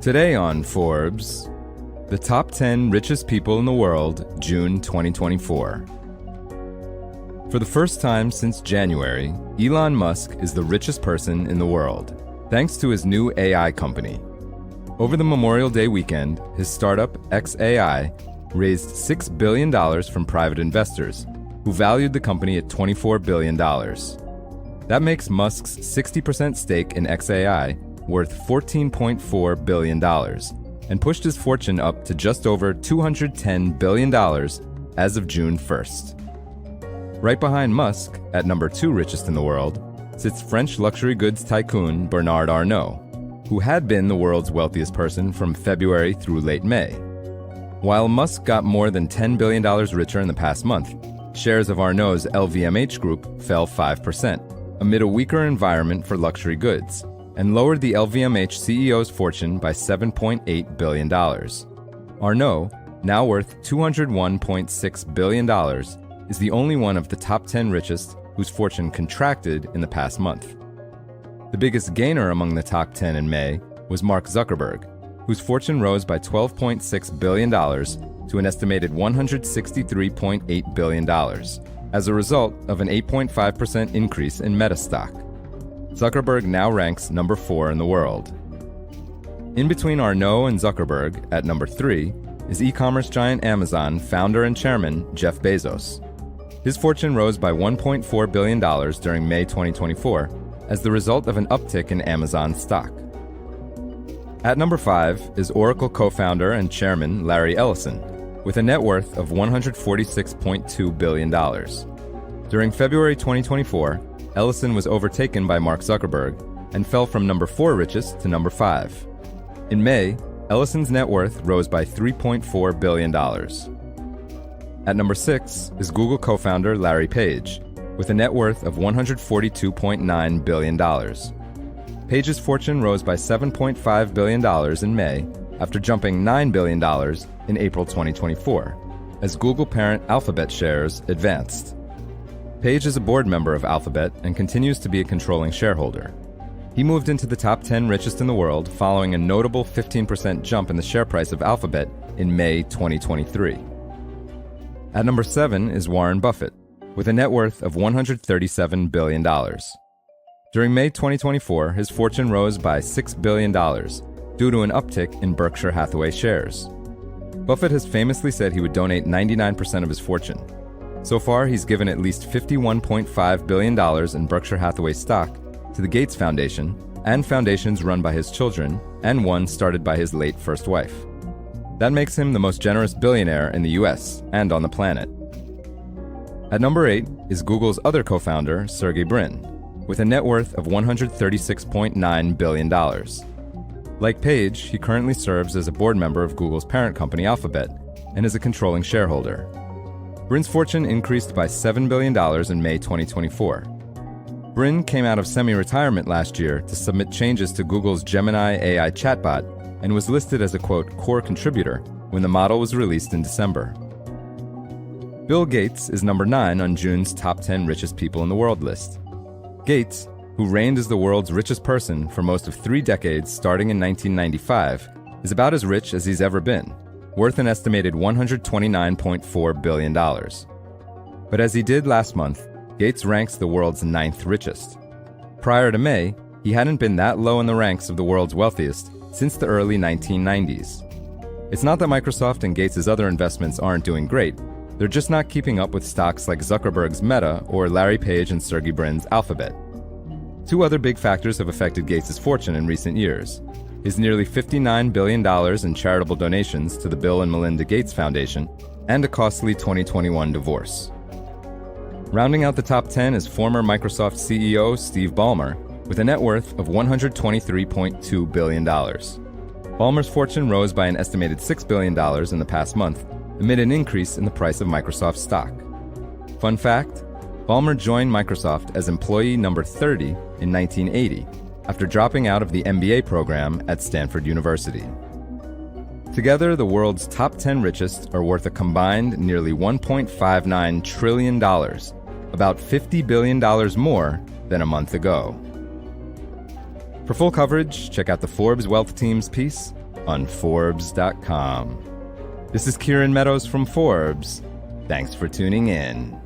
Today on Forbes, the top 10 richest people in the world, June 2024. For the first time since January, Elon Musk is the richest person in the world, thanks to his new AI company. Over the Memorial Day weekend, his startup, xAI, raised $6 billion from private investors, who valued the company at $24 billion. That makes Musk's 60% stake in xAI worth $14.4 billion, and pushed his fortune up to just over $210 billion as of June 1st. Right behind Musk, at number 2 richest in the world, sits French luxury goods tycoon Bernard Arnault, who had been the world's wealthiest person from February through late May. While Musk got more than $10 billion richer in the past month, shares of Arnault's LVMH group fell 5%, amid a weaker environment for luxury goods, and lowered the LVMH CEO's fortune by $7.8 billion. Arnault, now worth $201.6 billion, is the only one of the top 10 richest whose fortune contracted in the past month. The biggest gainer among the top 10 in May was Mark Zuckerberg, whose fortune rose by $12.6 billion to an estimated $163.8 billion, as a result of an 8.5% increase in Meta stock. Zuckerberg now ranks number 4 in the world. In between Arnault and Zuckerberg, at number 3, is e-commerce giant Amazon founder and chairman Jeff Bezos. His fortune rose by $1.4 billion during May 2024 as the result of an uptick in Amazon stock. At number 5 is Oracle co-founder and chairman Larry Ellison, with a net worth of $146.2 billion. During February 2024, Ellison was overtaken by Mark Zuckerberg and fell from number 4 richest to number 5. In May, Ellison's net worth rose by $3.4 billion. At number 6 is Google co-founder Larry Page, with a net worth of $142.9 billion. Page's fortune rose by $7.5 billion in May after jumping $9 billion in April 2024, as Google parent Alphabet shares advanced. Page is a board member of Alphabet and continues to be a controlling shareholder. He moved into the top 10 richest in the world following a notable 15% jump in the share price of Alphabet in May 2023. At number 7 is Warren Buffett, with a net worth of $137 billion. During May 2024, his fortune rose by $6 billion due to an uptick in Berkshire Hathaway shares. Buffett has famously said he would donate 99% of his fortune. So far, he's given at least $51.5 billion in Berkshire Hathaway stock to the Gates Foundation and foundations run by his children, and one started by his late first wife. That makes him the most generous billionaire in the US and on the planet. At number 8 is Google's other co-founder, Sergey Brin, with a net worth of $136.9 billion. Like Page, he currently serves as a board member of Google's parent company Alphabet and is a controlling shareholder. Brin's fortune increased by $7 billion in May 2024. Brin came out of semi-retirement last year to submit changes to Google's Gemini AI chatbot and was listed as a, quote, core contributor when the model was released in December. Bill Gates is number 9 on June's top 10 richest people in the world list. Gates, who reigned as the world's richest person for most of 3 decades starting in 1995, is about as rich as he's ever been, worth an estimated $129.4 billion. But as he did last month, Gates ranks the world's 9th richest. Prior to May, he hadn't been that low in the ranks of the world's wealthiest since the early 1990s. It's not that Microsoft and Gates' other investments aren't doing great, they're just not keeping up with stocks like Zuckerberg's Meta or Larry Page and Sergey Brin's Alphabet. 2 other big factors have affected Gates' fortune in recent years: his nearly $59 billion in charitable donations to the Bill and Melinda Gates Foundation, and a costly 2021 divorce. Rounding out the top 10 is former Microsoft CEO Steve Ballmer, with a net worth of $123.2 billion. Ballmer's fortune rose by an estimated $6 billion in the past month, amid an increase in the price of Microsoft stock. Fun fact, Ballmer joined Microsoft as employee number 30 in 1980, after dropping out of the MBA program at Stanford University. Together, the world's top 10 richest are worth a combined nearly $1.59 trillion, about $50 billion more than a month ago. For full coverage, check out the Forbes Wealth Team's piece on Forbes.com. This is Kieran Meadows from Forbes. Thanks for tuning in.